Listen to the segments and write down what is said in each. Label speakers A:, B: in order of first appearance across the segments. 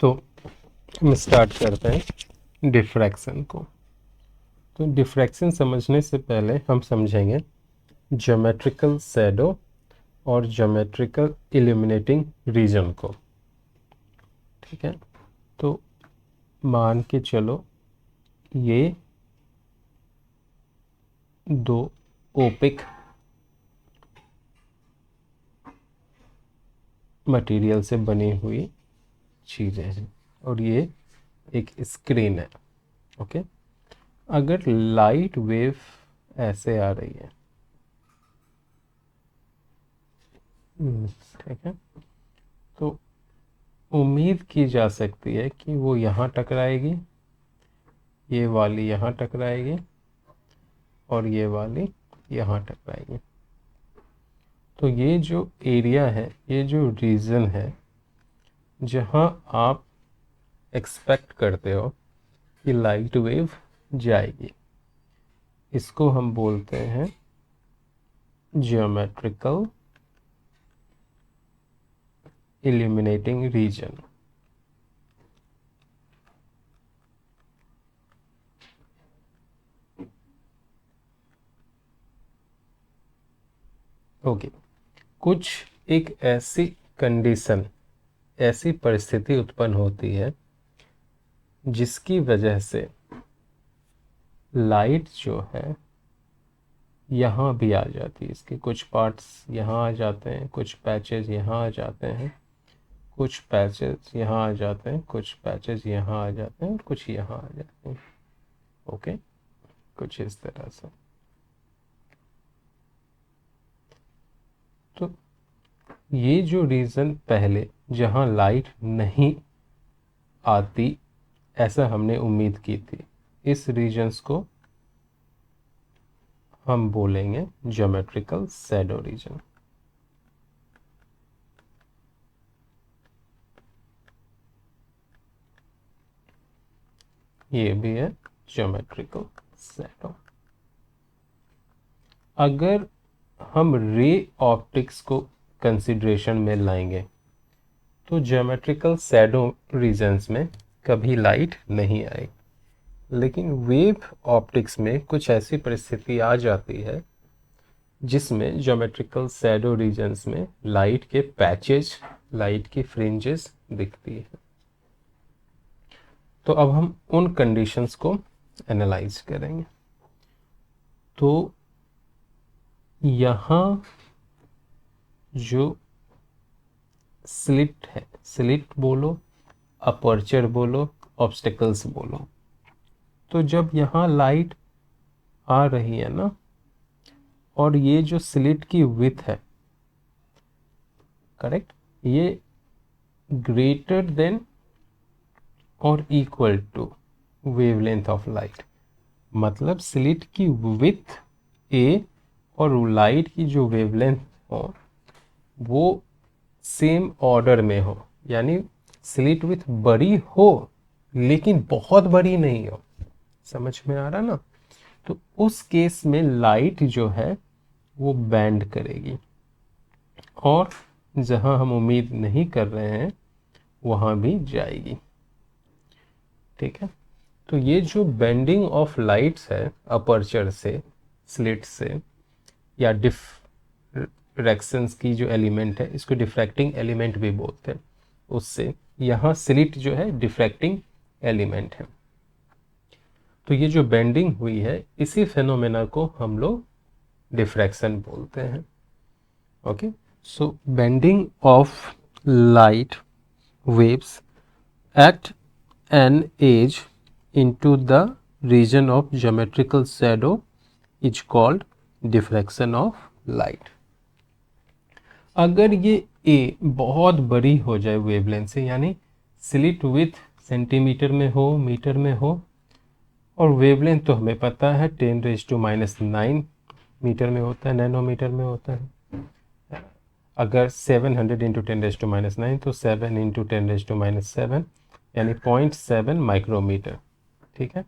A: तो हम स्टार्ट करते हैं डिफ्रैक्शन को। तो डिफ्रैक्शन समझने से पहले हम समझेंगे ज्योमेट्रिकल शैडो और ज्योमेट्रिकल इल्यूमिनेटिंग रीजन को। ठीक है, तो मान के चलो ये दो ओपिक मटेरियल से बनी हुई चीज़ें हैं और ये एक स्क्रीन है। ओके, अगर लाइट वेव ऐसे आ रही है, ठीक है, तो उम्मीद की जा सकती है कि वो यहाँ टकराएगी, ये वाली यहाँ टकराएगी और ये वाली यहाँ टकराएगी। तो ये जो एरिया है, ये जो रीजन है जहाँ आप एक्सपेक्ट करते हो कि लाइट वेव जाएगी, इसको हम बोलते हैं ज्योमेट्रिकल इल्यूमिनेटिंग रीजन। ओके, कुछ एक ऐसी कंडीशन, ऐसी परिस्थिति उत्पन्न होती है जिसकी वजह से लाइट जो है यहाँ भी आ जाती है। इसके कुछ पार्ट्स यहाँ आ जाते हैं, कुछ पैचेस यहाँ आ जाते हैं, कुछ पैचेस यहाँ आ जाते हैं, कुछ पैचेस यहाँ आ जाते हैं और कुछ यहाँ आ जाते हैं। ओके, कुछ इस तरह से। तो ये जो रीज़न पहले जहाँ लाइट नहीं आती ऐसा हमने उम्मीद की थी, इस रीजन्स को हम बोलेंगे ज्योमेट्रिकल शैडो रीजन। ये भी है ज्योमेट्रिकल शैडो। अगर हम रे ऑप्टिक्स को कंसिडरेशन में लाएंगे तो ज्योमेट्रिकल शैडो रीजन्स में कभी लाइट नहीं आएगी, लेकिन वेव ऑप्टिक्स में कुछ ऐसी परिस्थिति आ जाती है जिसमें ज्योमेट्रिकल शैडो रीजन्स में लाइट के पैचेज, लाइट की फ्रिंजेस दिखती है। तो अब हम उन कंडीशंस को एनालाइज करेंगे। तो यहाँ जो स्लिट है, स्लिट बोलो, अपर्चर बोलो, ऑब्स्टेकल्स बोलो, तो जब यहाँ लाइट आ रही है ना, और ये जो स्लिट की विड्थ है, करेक्ट, ये ग्रेटर देन और equal to wavelength of light, मतलब स्लिट की विड्थ ए और लाइट की जो वेवलेंथ हो वो सेम ऑर्डर में हो, यानी स्लिट विड्थ बड़ी हो लेकिन बहुत बड़ी नहीं हो। समझ में आ रहा ना? तो उस केस में लाइट जो है वो बैंड करेगी और जहां हम उम्मीद नहीं कर रहे हैं वहां भी जाएगी। ठीक है, तो ये जो बेंडिंग ऑफ लाइट्स है अपर्चर से, स्लिट से, या डिफ्रैक्शंस की जो एलिमेंट है, इसको डिफ्रैक्टिंग एलिमेंट भी बोलते हैं, उससे यहाँ स्लिट जो है डिफ्रैक्टिंग एलिमेंट है। तो ये जो बेंडिंग हुई है, इसी फेनोमेना को हम लोग डिफ्रैक्शन बोलते हैं। Okay, so bending of light waves at an edge into the region of geometrical shadow is called diffraction of light। अगर ये a बहुत बड़ी हो जाए वेवलेंथ से, यानी स्लिट विथ सेंटीमीटर में हो, मीटर में हो, और वेवलेंथ तो हमें पता है 10⁻⁹ मीटर में होता है, नैनोमीटर में होता है। अगर 700 इंटू 10⁻⁹ तो 7 इंटू 10⁻⁷ यानी 0.7 माइक्रोमीटर। ठीक है,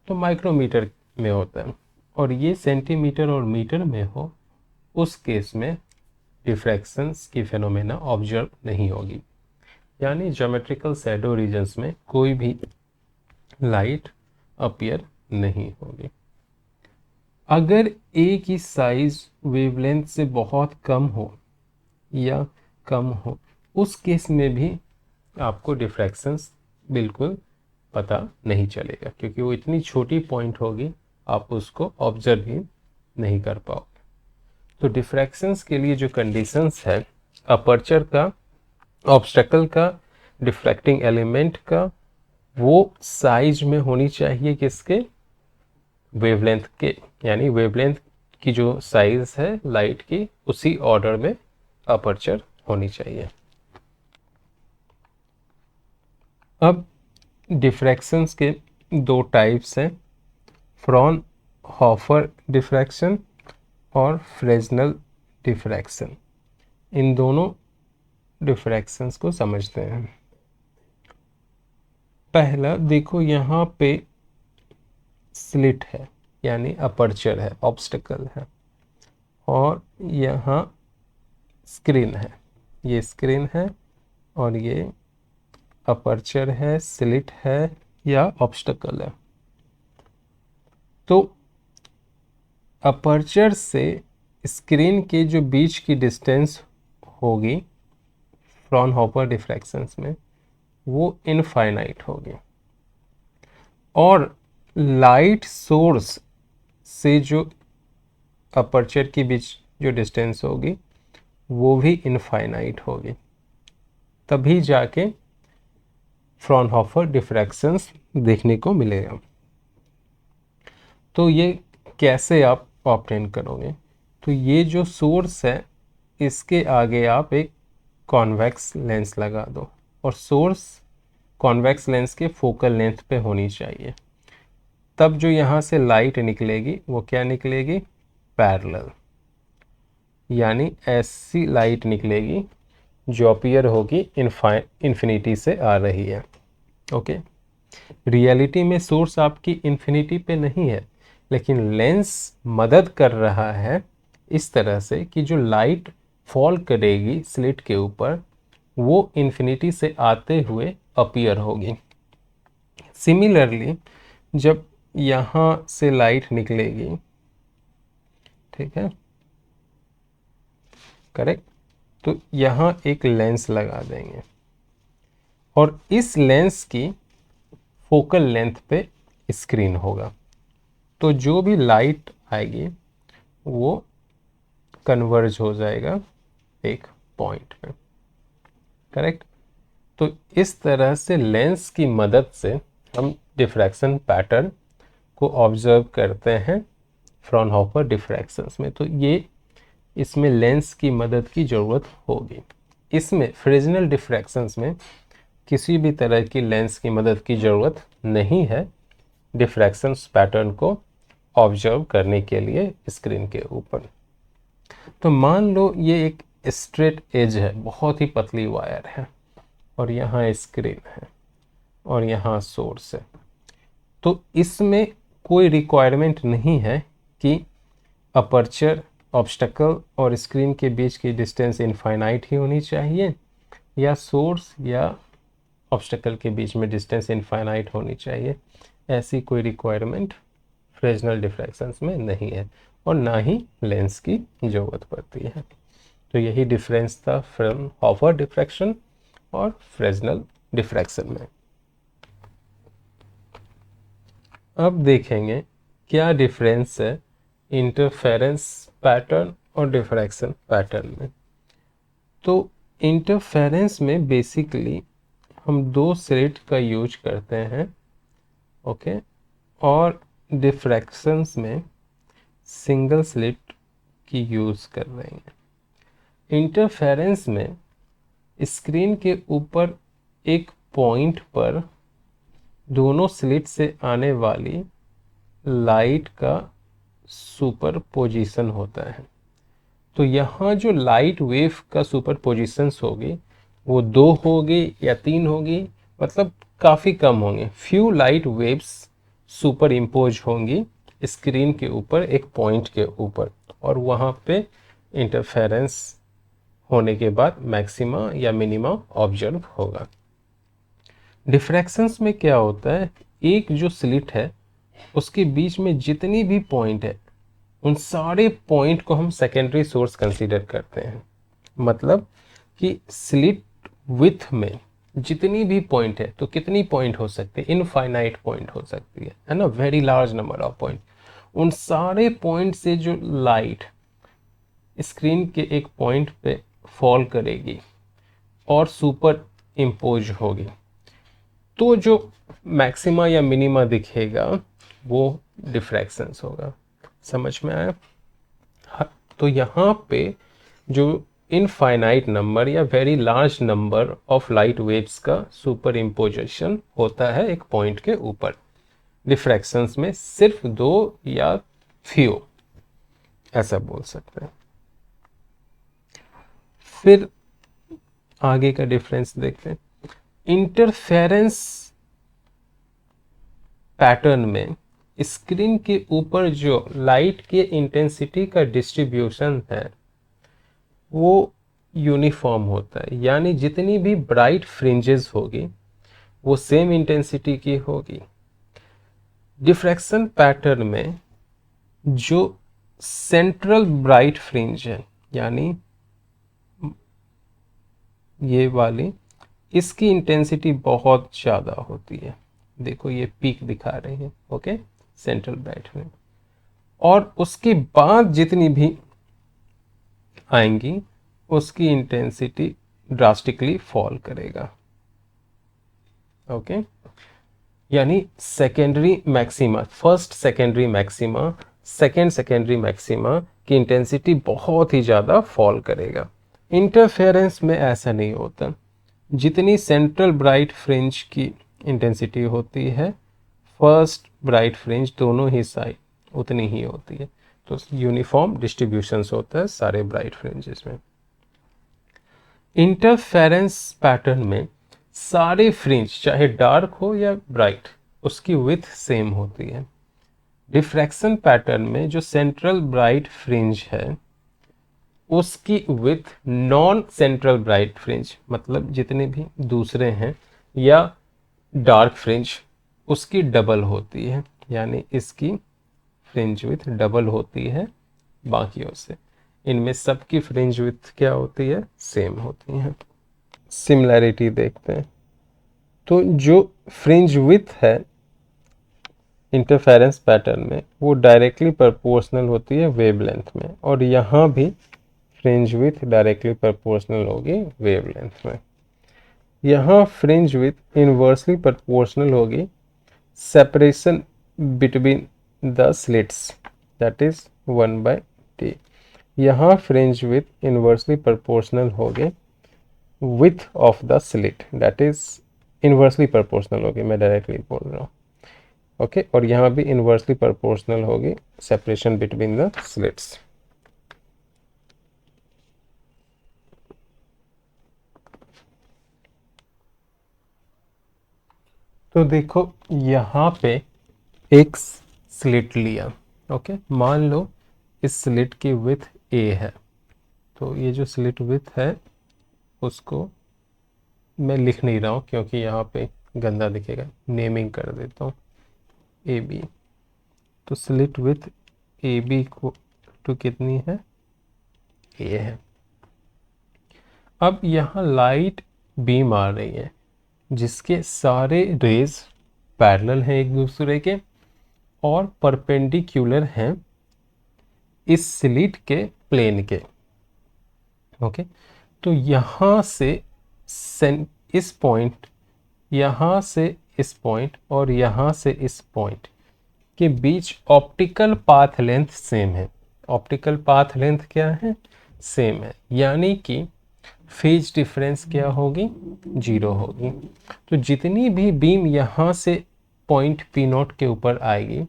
A: तो माइक्रोमीटर में होता है, और ये सेंटीमीटर और मीटर में हो, उस केस में डिफ्रैक्शंस की फेनोमेना ऑब्जर्व नहीं होगी। यानी ज्योमेट्रिकल शैडो रीजन्स में कोई भी लाइट अपीयर नहीं होगी। अगर ए की साइज वेवलेंथ से बहुत कम हो या कम हो, उस केस में भी आपको डिफ्रैक्शंस बिल्कुल पता नहीं चलेगा, क्योंकि वो इतनी छोटी पॉइंट होगी आप उसको ऑब्जर्व ही नहीं कर पाओगे। तो डिफ्रैक्शंस के लिए जो कंडीशंस है, अपर्चर का, ऑब्स्टेकल का, डिफ्रैक्टिंग एलिमेंट का, वो साइज में होनी चाहिए किसके, वेवलेंथ के, यानी वेवलेंथ की जो साइज है लाइट की उसी ऑर्डर में अपर्चर होनी चाहिए। अब डिफ्रैक्शंस के दो टाइप्स हैं, फ्रॉनहोफर डिफ्रैक्शन और फ्रेस्नेल डिफ्रैक्शन। इन दोनों डिफ्रैक्शंस को समझते हैं। पहला देखो, यहाँ पे स्लिट है यानी अपर्चर है, ऑब्स्टेकल है, और यहाँ स्क्रीन है, ये स्क्रीन है और ये अपर्चर है, स्लिट है या ऑब्स्टेकल है। तो अपर्चर से स्क्रीन के जो बीच की डिस्टेंस होगी फ्रॉनहोफर डिफ्रैक्शंस में, वो इनफाइनाइट होगी, और लाइट सोर्स से जो अपर्चर के बीच जो डिस्टेंस होगी वो भी इनफाइनाइट होगी, तभी जाके फ्रॉनहोफर डिफ्रैक्शंस देखने को मिलेगा। तो ये कैसे आप ऑब्टेन करोगे, तो ये जो सोर्स है इसके आगे आप एक कॉन्वेक्स लेंस लगा दो, और सोर्स कॉन्वेक्स लेंस के फोकल लेंथ पे होनी चाहिए, तब जो यहाँ से लाइट निकलेगी वो क्या निकलेगी, पैरेलल, यानी ऐसी लाइट निकलेगी जो अपीयर होगी इन्फिनिटी से आ रही है। ओके, रियलिटी में सोर्स आपकी इन्फिनिटी पे नहीं है, लेकिन लेंस मदद कर रहा है इस तरह से कि जो लाइट फॉल करेगी स्लिट के ऊपर वो इन्फिनिटी से आते हुए अपीयर होगी। सिमिलरली जब यहाँ से लाइट निकलेगी, ठीक है, करेक्ट, तो यहाँ एक लेंस लगा देंगे और इस लेंस की फोकल लेंथ पे स्क्रीन होगा, तो जो भी लाइट आएगी वो कन्वर्ज हो जाएगा एक पॉइंट में, करेक्ट। तो इस तरह से लेंस की मदद से हम डिफ्रैक्शन पैटर्न को ऑब्जर्व करते हैं फ्रॉनहोफर डिफ्रैक्शंस में। तो ये इसमें लेंस की मदद की ज़रूरत होगी। इसमें फ्रेस्नेल डिफ्रैक्शंस में किसी भी तरह की लेंस की मदद की ज़रूरत नहीं है डिफ्रैक्शंस पैटर्न को ऑब्जर्व करने के लिए स्क्रीन के ऊपर। तो मान लो ये एक स्ट्रेट एज है, बहुत ही पतली वायर है, और यहाँ स्क्रीन है और यहाँ सोर्स है, तो इसमें कोई रिक्वायरमेंट नहीं है कि अपर्चर, ऑब्स्टेकल और स्क्रीन के बीच की डिस्टेंस इनफाइनाइट ही होनी चाहिए, या सोर्स या ऑब्स्टेकल के बीच में डिस्टेंस इनफाइनाइट होनी चाहिए। ऐसी कोई रिक्वायरमेंट फ्रेस्नेल डिफ्रैक्शंस में नहीं है, और ना ही लेंस की ज़रूरत पड़ती है। तो यही डिफरेंस था फ्रॉनहोफर डिफ्रैक्शन और फ्रेस्नेल डिफ्रैक्शन में। अब देखेंगे क्या डिफरेंस है इंटरफेरेंस पैटर्न और डिफ्रैक्शन पैटर्न में। तो इंटरफेरेंस में बेसिकली हम दो स्लिट का यूज करते हैं, ओके, और डिफ्रैक्शंस में सिंगल स्लिट की यूज़ कर रहे हैं। इंटरफेरेंस में स्क्रीन के ऊपर एक पॉइंट पर दोनों स्लिट से आने वाली लाइट का सुपरपोजिशन होता है। तो यहाँ जो लाइट वेव का सुपरपोजिशंस होगी वो 2 होगी या 3 होगी, मतलब काफ़ी कम होंगे। Few light waves super impose होंगी स्क्रीन के ऊपर एक पॉइंट के ऊपर, और वहाँ पे इंटरफेरेंस होने के बाद मैक्सिमा या मिनिमा ऑब्जर्व होगा। डिफ्रैक्शंस में क्या होता है, एक जो स्लिट है उसके बीच में जितनी भी पॉइंट है उन सारे पॉइंट को हम सेकेंडरी सोर्स कंसीडर करते हैं। मतलब कि स्लिट विथ में जितनी भी पॉइंट है, तो कितनी पॉइंट हो सकते हैं, इनफाइनाइट पॉइंट हो सकती है ना, very large number of point. उन सारे पॉइंट से जो लाइट स्क्रीन के एक पॉइंट पे फॉल करेगी और सुपर इम्पोज होगी, तो जो मैक्सिमा या मिनिमा दिखेगा वो डिफ्रैक्शंस होगा। समझ में आया? तो यहाँ पे जो इनफाइनाइट नंबर या very large number of light waves का सुपर इम्पोजिशन होता है एक पॉइंट के ऊपर। डिफ्रैक्शंस में सिर्फ 2 या फ्यू, ऐसा बोल सकते हैं। फिर आगे का डिफरेंस देखते हैं। इंटरफेरेंस पैटर्न में स्क्रीन के ऊपर जो लाइट के इंटेंसिटी का डिस्ट्रीब्यूशन है वो यूनिफॉर्म होता है, यानी जितनी भी ब्राइट फ्रिंजेस होगी वो सेम इंटेंसिटी की होगी। डिफ्रैक्शन पैटर्न में जो सेंट्रल ब्राइट फ्रिंज है, यानी ये वाली, इसकी इंटेंसिटी बहुत ज़्यादा होती है। देखो ये पीक दिखा रही है, ओके, सेंट्रल ब्राइट फ्रिंज। और उसके बाद जितनी भी आएंगी उसकी इंटेंसिटी ड्रास्टिकली फॉल करेगा, ओके। यानी secondary maxima, first secondary maxima, second secondary maxima की इंटेंसिटी बहुत ही ज़्यादा फॉल करेगा। इंटरफेरेंस में ऐसा नहीं होता, जितनी सेंट्रल ब्राइट फ्रिंज की इंटेंसिटी होती है फर्स्ट ब्राइट फ्रिंज दोनों ही साइड उतनी ही होती है। तो यूनिफॉर्म डिस्ट्रीब्यूशंस होता है सारे ब्राइट फ्रिंजेस में। इंटरफेरेंस पैटर्न में सारे फ्रिंज चाहे डार्क हो या ब्राइट उसकी विथ सेम होती है। डिफ्रैक्शन पैटर्न में जो सेंट्रल ब्राइट फ्रिंज है उसकी with non central bright fringe, मतलब जितने भी दूसरे हैं, या डार्क फ्रिंज उसकी डबल होती है, यानी इसकी फ्रिंज विथ डबल होती है बाकियों से। इनमें सबकी फ्रिंज विथ क्या होती है, सेम होती है। सिमिलैरिटी देखते हैं। तो जो फ्रिंज विथ है इंटरफेरेंस पैटर्न में वो डायरेक्टली प्रोपोर्शनल होती है वेवलेंथ में, और यहाँ भी फ्रिंज विथ डायरेक्टली प्रोपोर्शनल होगी वेवलेंथ में। यहाँ फ्रिंज विथ इनवर्सली प्रोपोर्शनल होगी separation between the slits, that is 1/t। यहाँ फ्रिंज विथ इनवर्सली प्रोपोर्शनल होगी width of the slit, that is inversely proportional होगी, मैं डायरेक्टली बोल रहा हूँ, ओके। और यहाँ भी इनवर्सली प्रोपोर्शनल होगी सेपरेशन बिटवीन द स्लिट्स। तो देखो यहाँ पे एक स्लिट लिया, ओके, मान लो इस स्लिट की विथ a है, तो ये जो स्लिट विथ है उसको मैं लिख नहीं रहा हूँ क्योंकि यहाँ पे गंदा दिखेगा, नेमिंग कर देता हूँ ए बी। तो स्लिट विथ ए बी को टू कितनी है, ए है। अब यहाँ लाइट बीम आ रही है जिसके सारे रेज पैरेलल हैं एक दूसरे के और परपेंडिकुलर हैं इस स्लिट के प्लेन के, ओके। तो यहाँ से इस पॉइंट, यहाँ से इस पॉइंट और यहाँ से इस पॉइंट के बीच ऑप्टिकल पाथ लेंथ सेम है। ऑप्टिकल पाथ लेंथ क्या है, सेम है, यानी कि फेज डिफरेंस क्या होगी, 0 होगी। तो जितनी भी बीम यहाँ से पॉइंट पी नॉट के ऊपर आएगी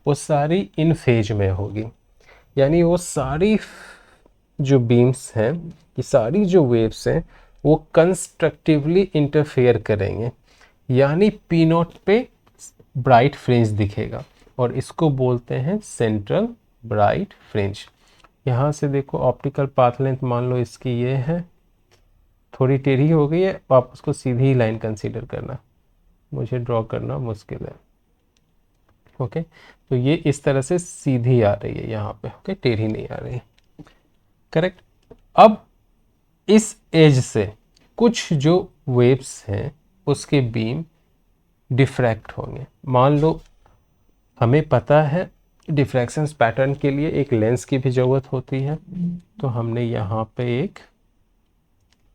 A: वो सारी इन फेज में होगी, यानी वो सारी जो बीम्स हैं, ये सारी जो वेव्स हैं वो कंस्ट्रक्टिवली इंटरफेयर करेंगे, यानी पी नॉट पे ब्राइट फ्रिंज दिखेगा और इसको बोलते हैं सेंट्रल ब्राइट फ्रिंज। यहाँ से देखो ऑप्टिकल पाथ लेंथ मान लो इसकी ये है, थोड़ी टेढ़ी हो गई है, आप उसको सीधी लाइन कंसीडर करना, मुझे ड्रॉ करना मुश्किल है। ओके, तो ये इस तरह से सीधी आ रही है यहाँ पे, ओके, टेढ़ी नहीं आ रही, करेक्ट। अब इस एज से कुछ जो वेव्स हैं उसके बीम डिफ्रैक्ट होंगे। मान लो हमें पता है डिफ्रैक्शन पैटर्न के लिए एक लेंस की भी ज़रूरत होती है, तो हमने यहाँ पे एक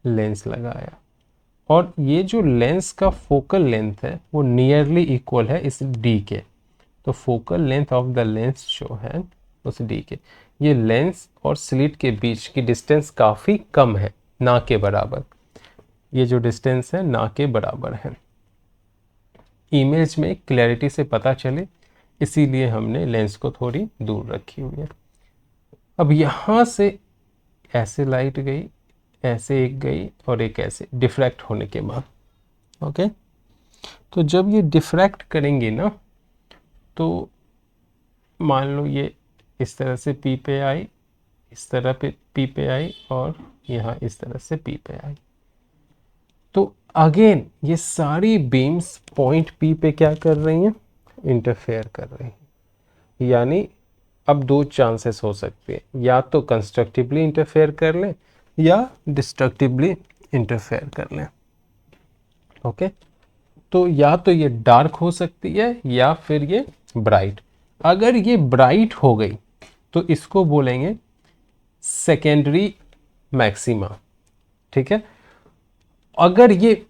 A: लेंस लगाया, और ये जो लेंस का फोकल लेंथ है वो नियरली इक्वल है इस डी के, तो focal length of the lens जो है उस डी के, ये लेंस और स्लिट के बीच की डिस्टेंस काफ़ी कम है, ना के बराबर, ये जो डिस्टेंस है ना के बराबर है। इमेज में क्लैरिटी से पता चले इसीलिए हमने लेंस को थोड़ी दूर रखी हुई है। अब यहाँ से ऐसे लाइट गई, ऐसे एक गई और एक ऐसे डिफ्रैक्ट होने के बाद, ओके, तो जब ये डिफ्रैक्ट करेंगे ना, तो मान लो ये इस तरह से पी पे आई, इस तरह पे पी पे आई, और यहाँ इस तरह से पी पे आई, तो अगेन ये सारी बीम्स पॉइंट पी पे क्या कर रही हैं, इंटरफेयर कर रही हैं। यानी अब दो चांसेस हो सकते हैं, या तो कंस्ट्रक्टिवली इंटरफेयर कर लें या डिस्ट्रक्टिवली इंटरफेयर कर लें, ओके। तो या तो ये डार्क हो सकती है या फिर ये ब्राइट। अगर ये ब्राइट हो गई तो इसको बोलेंगे सेकेंडरी मैक्सिमा, ठीक है। अगर ये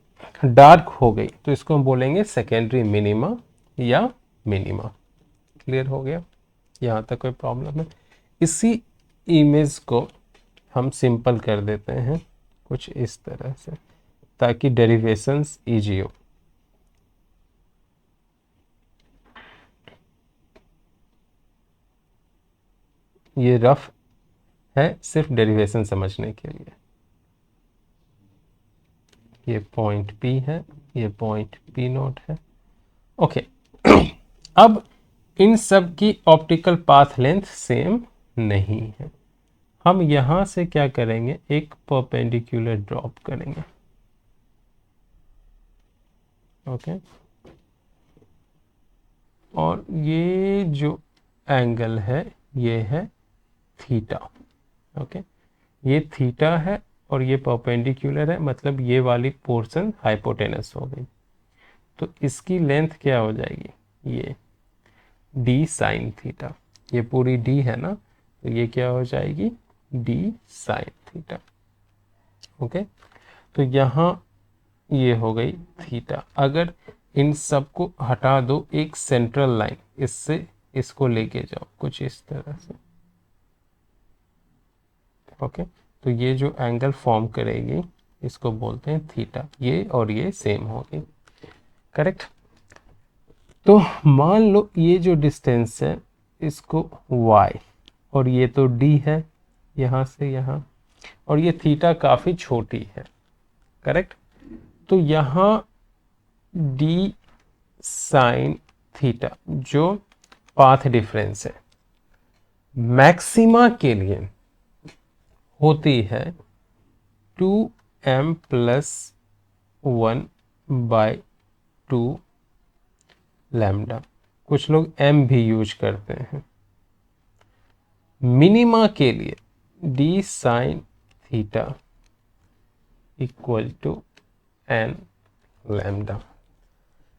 A: डार्क हो गई तो इसको हम बोलेंगे सेकेंडरी मिनिमा या मिनिमा। क्लियर हो गया, यहाँ तक कोई प्रॉब्लम है? इसी इमेज को हम सिंपल कर देते हैं कुछ इस तरह से, ताकि डेरिवेशंस इजी हो। ये रफ है सिर्फ डेरिवेशन समझने के लिए। ये पॉइंट P है, ये पॉइंट P नोट है, ओके। अब इन सब की ऑप्टिकल पाथ लेंथ सेम नहीं है। हम यहां से क्या करेंगे, एक परपेंडिकुलर ड्रॉप करेंगे, ओके। और ये जो एंगल है ये है थीटा, ओके। ये थीटा है और ये परपेंडिकुलर है, मतलब ये वाली पोर्शन हाइपोटेनस हो गई, तो इसकी लेंथ क्या हो जाएगी, ये डी साइन थीटा, ये पूरी डी है ना, तो ये क्या हो जाएगी, डी साइन थीटा, ओके। तो यहाँ ये हो गई थीटा। अगर इन सब को हटा दो, एक सेंट्रल लाइन इससे इसको लेके जाओ कुछ इस तरह से, ओके। तो ये जो एंगल फॉर्म करेगी इसको बोलते हैं थीटा, ये और ये सेम होगी, करेक्ट। तो मान लो ये जो डिस्टेंस है इसको y, और ये तो d है यहाँ से यहाँ, और ये थीटा काफ़ी छोटी है, करेक्ट। तो यहाँ d साइन थीटा जो पाथ डिफरेंस है मैक्सिमा के लिए होती है 2m + 1/2 लैम्डा, कुछ लोग m भी यूज करते हैं। मिनिमा के लिए d sine theta = n lambda,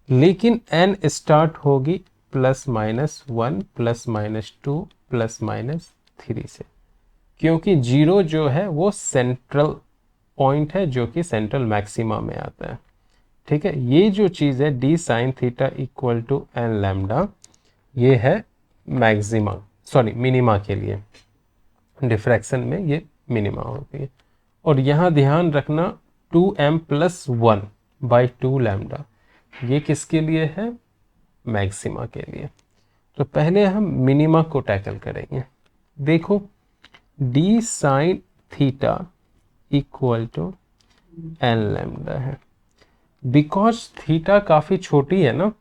A: लेकिन n स्टार्ट होगी +-1 +-2 +-3 से, क्योंकि 0 जो है वो सेंट्रल पॉइंट है जो कि सेंट्रल मैक्सिमा में आता है, ठीक है। ये जो चीज़ है d sine theta = n lambda, ये है मैक्सिमा, सॉरी मिनिमा के लिए, डिफ्रैक्शन में ये मिनिमा होती है। और यहाँ ध्यान रखना 2m + 1/2 लैम्डा, ये किसके लिए है, मैक्सिमा के लिए। तो पहले हम मिनिमा को टैकल करेंगे। देखो d sine theta = n lambda है, बिकॉज थीटा काफ़ी छोटी है ना,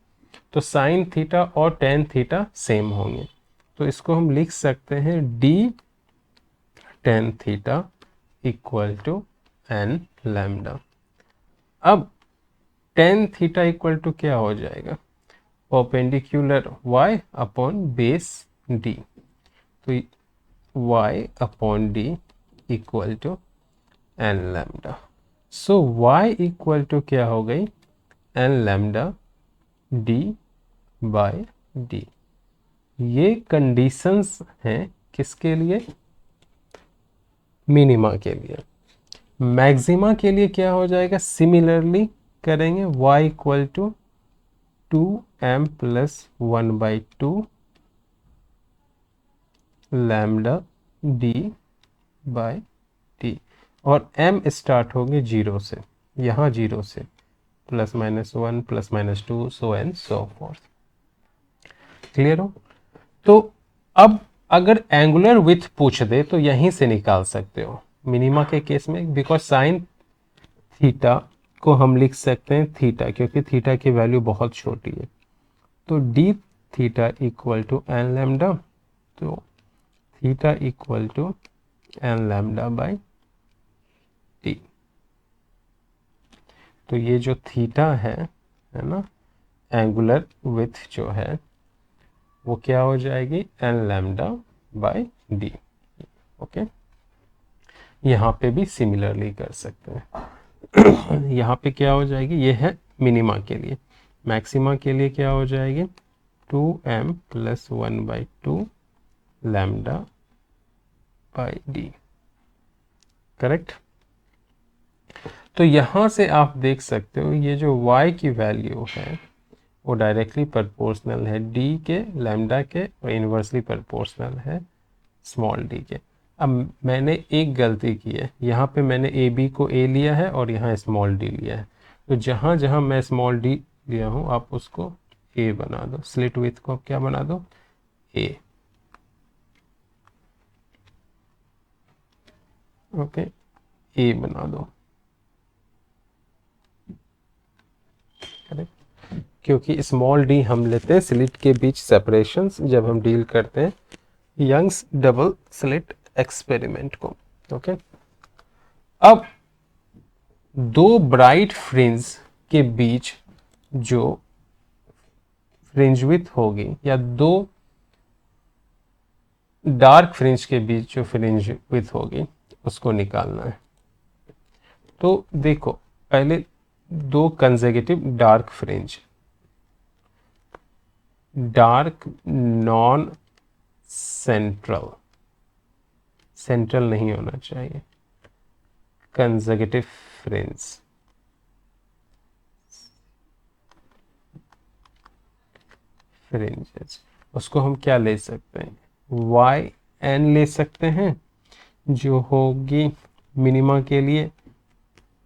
A: तो साइन थीटा और टेन थीटा सेम होंगे, तो इसको हम लिख सकते हैं d tan theta equal to n lambda. अब tan थीटा इक्वल टू क्या हो जाएगा, perpendicular y upon base d, तो y upon d equal to n lambda. So y equal to क्या हो गई, n lambda d by d। ये conditions हैं किसके लिए, मिनिमा के लिए। मैक्सिमा के लिए क्या हो जाएगा, सिमिलरली करेंगे, y equal to 2m plus 1/2 lambda d by d, और m स्टार्ट होंगे 0 से, यहाँ 0 से +-1 +-2 so and so forth. Clear हो। तो अब अगर एंगुलर विथ पूछ दे तो यहीं से निकाल सकते हो मिनिमा के केस में, बिकॉज साइन थीटा को हम लिख सकते हैं थीटा, क्योंकि थीटा की वैल्यू बहुत छोटी है। तो d theta equal to N lambda, तो theta equal to N lambda by t. तो ये जो थीटा है ना, एंगुलर विथ जो है वो क्या हो जाएगी, N lambda by D. Okay, यहाँ पे भी सिमिलरली कर सकते हैं। यहाँ पे क्या हो जाएगी, ये है मिनिमा के लिए। मैक्सिमा के लिए क्या हो जाएगी, 2m plus 1/2 lambda by D. Correct. तो यहाँ से आप देख सकते हो ये जो y की वैल्यू है वो डायरेक्टली प्रोपोर्शनल है d के, लैम्डा के, और इन्वर्सली प्रोपोर्शनल है स्मॉल d के। अब मैंने एक गलती की है, यहाँ पे मैंने ए बी को a लिया है और यहाँ स्मॉल d लिया है। तो जहाँ जहाँ मैं स्मॉल d लिया हूँ आप उसको a बना दो, स्लिट विथ को क्या बना दो, a। ओके, a बना दो। करेक्ट, क्योंकि स्मॉल d हम लेते हैं स्लिट के बीच सेपरेशन जब हम डील करते हैं यंग्स डबल स्लिट एक्सपेरिमेंट को। ओके, अब दो ब्राइट फ्रिंज के बीच जो फ्रिंज विथ होगी, या दो डार्क फ्रिंज के बीच जो फ्रिंज विथ होगी उसको निकालना है। तो देखो पहले दो consecutive dark fringe, dark non central, central नहीं होना चाहिए, कंसेक्यूटिव फ्रिंज, फ्रिंजेस, उसको हम क्या ले सकते हैं, वाई एन ले सकते हैं, जो होगी मिनिमा के लिए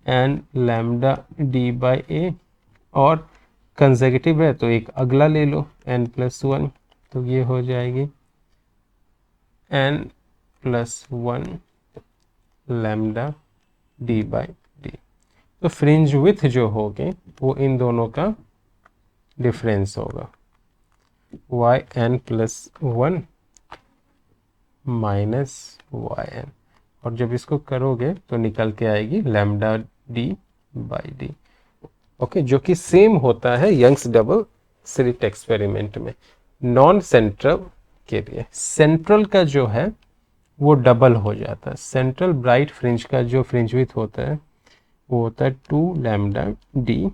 A: एन लैम्डा डी बाई ए, और कंसेक्यूटिव है तो एक अगला ले लो n+1, तो ये हो जाएगी n+1 lambda D by D. तो फ्रिंज विथ जो होगी वो इन दोनों का डिफरेंस होगा, yn+1 माइनस yn, और जब इसको करोगे तो निकल के आएगी lambda D by D. Okay, जो कि सेम होता है यंग्स डबल स्लिट एक्सपेरिमेंट में। नॉन सेंट्रल के लिए सेंट्रल का जो है वो डबल हो जाता है, सेंट्रल ब्राइट फ्रिंज का जो फ्रिंज विथ होता है वो होता है 2 लैम्डा डी।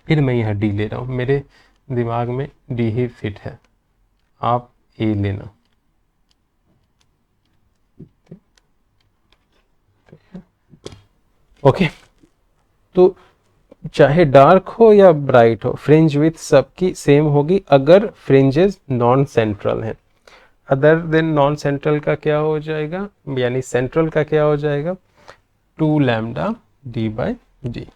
A: फिर मैं यहाँ डी ले रहा हूँ, मेरे दिमाग में डी ही फिट है, आप ए लेना। ओके, तो चाहे डार्क हो या ब्राइट हो, फ्रिंज विथ सबकी सेम होगी अगर फ्रिंजेस नॉन सेंट्रल हैं। अदर देन नॉन सेंट्रल का क्या हो जाएगा, यानी सेंट्रल का क्या हो जाएगा, 2 लैम्डा डी बाई डी।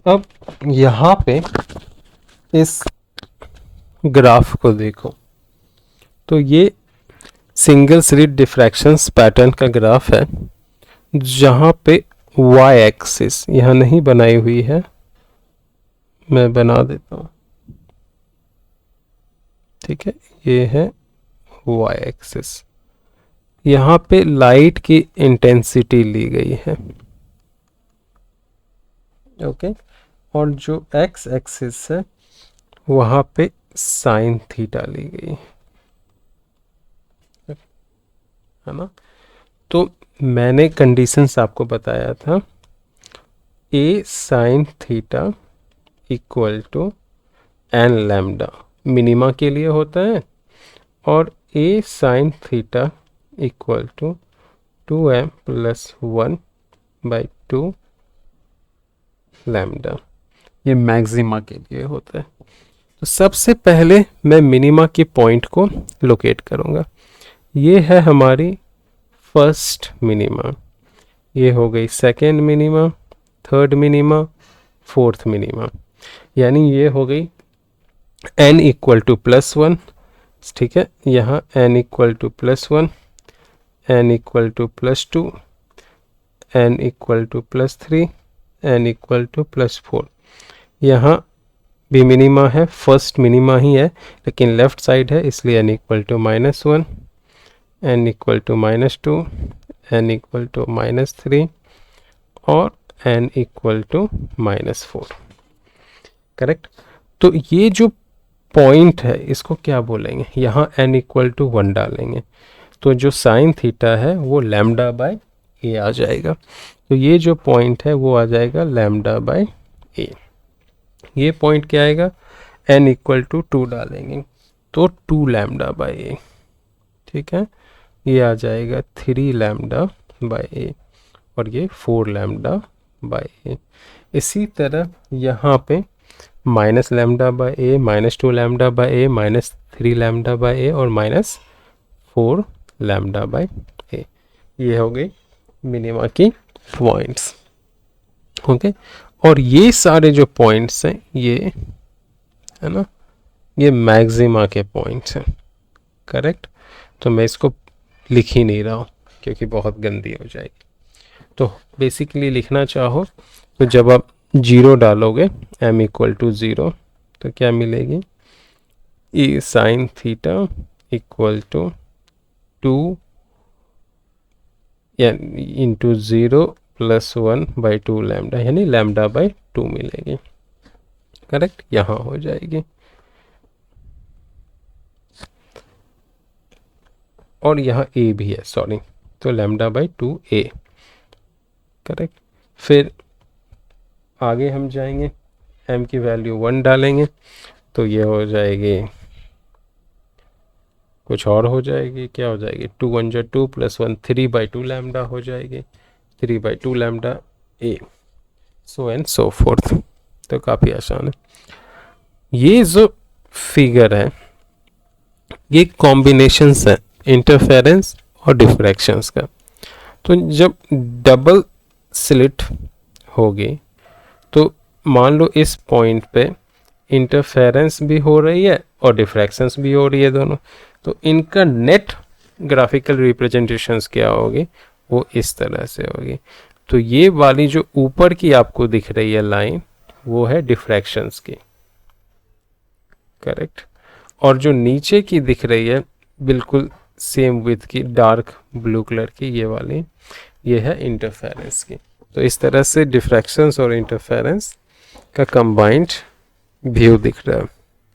A: अब यहाँ पे इस ग्राफ को देखो, तो ये सिंगल स्लिट डिफ्रैक्शंस पैटर्न का ग्राफ है, जहाँ पे y एक्सिस यहाँ नहीं बनाई हुई है, मैं बना देता हूँ। ठीक है, ये है y एक्सिस। यहाँ पे लाइट की इंटेंसिटी ली गई है, ओके। और जो x एक्सिस है वहाँ पे साइन थीटा ली गई है ना। तो मैंने कंडीशंस आपको बताया था, a sine theta equal to N lambda minima के लिए होता है, और a sine theta equal to 2m plus 1/2 lambda, ये मैक्सिमा के लिए होता है। तो सबसे पहले मैं मिनिमा के पॉइंट को लोकेट करूँगा। ये है हमारी फर्स्ट मिनिमा, ये हो गई second minima, third minima, fourth minima, यानी ये हो गई n इक्वल टू +1, ठीक है। यहाँ n equal to +1, n equal to +2, n equal to +3, n equal to +4। यहाँ भी मिनिमा है, फर्स्ट मिनिमा ही है लेकिन लेफ्ट साइड है, इसलिए n equal to -1, n equal to -2, n equal to -3 और n इक्वल टू -4, करेक्ट। तो ये जो पॉइंट है इसको क्या बोलेंगे, यहाँ n इक्वल टू 1 डालेंगे तो जो साइन थीटा है वो लैम्डा बाय ए आ जाएगा। तो ये जो पॉइंट है वो आ जाएगा लैम्डा बाय ए। ये पॉइंट क्या आएगा, n इक्वल टू 2 डालेंगे तो 2 लैम्डा बाय ए, ठीक है। ये आ जाएगा 3 लैम्डा बाय ए और ये 4 लैम्डा बाय ए। इसी तरह यहाँ पे minus lambda by a, -2 lambda by a, -3 lambda by a और -4 लैम्डा बाय ए। ये हो गई मिनिमा की पॉइंट्स, ओके। और ये सारे जो पॉइंट्स हैं ये है ना, ये मैक्सिमा के पॉइंट्स हैं, करेक्ट। तो मैं इसको लिख ही नहीं रहा हूँ क्योंकि बहुत गंदी हो जाएगी। तो बेसिकली लिखना चाहो तो जब आप 0 डालोगे m इक्वल टू 0 तो क्या मिलेगी, e sine theta equal to 2 into 0 plus 1/2 lambda, यानी लैम्डा बाय 2 मिलेगी, करेक्ट। यहाँ हो जाएगी। और यहाँ a भी है, सॉरी, तो लैम्डा बाय 2a, करेक्ट। फिर आगे हम जाएंगे, m की वैल्यू 1 डालेंगे तो ये हो जाएगी, कुछ और हो जाएगी, क्या हो जाएगी, 2 1 जा 2 प्लस 1 3/2 लैम्डा हो जाएगी, 3/2 lambda a, so and so fourth. तो काफ़ी आसान है। ये जो फिगर है ये कॉम्बिनेशंस है इंटरफेरेंस और डिफ्रैक्शंस का। तो जब डबल स्लिट होगी तो मान लो इस पॉइंट पे इंटरफेरेंस भी हो रही है और डिफ्रैक्शंस भी हो रही है दोनों, तो इनका नेट ग्राफिकल रिप्रेजेंटेशंस क्या होगी, वो इस तरह से होगी। तो ये वाली जो ऊपर की आपको दिख रही है लाइन वो है डिफ्रैक्शंस की, करेक्ट। और जो नीचे की दिख रही है बिल्कुल सेम विथ की डार्क ब्लू कलर की, ये वाली, ये है इंटरफेरेंस की। तो इस तरह से डिफ्रैक्शंस और इंटरफेरेंस का कंबाइंड व्यू दिख रहा है।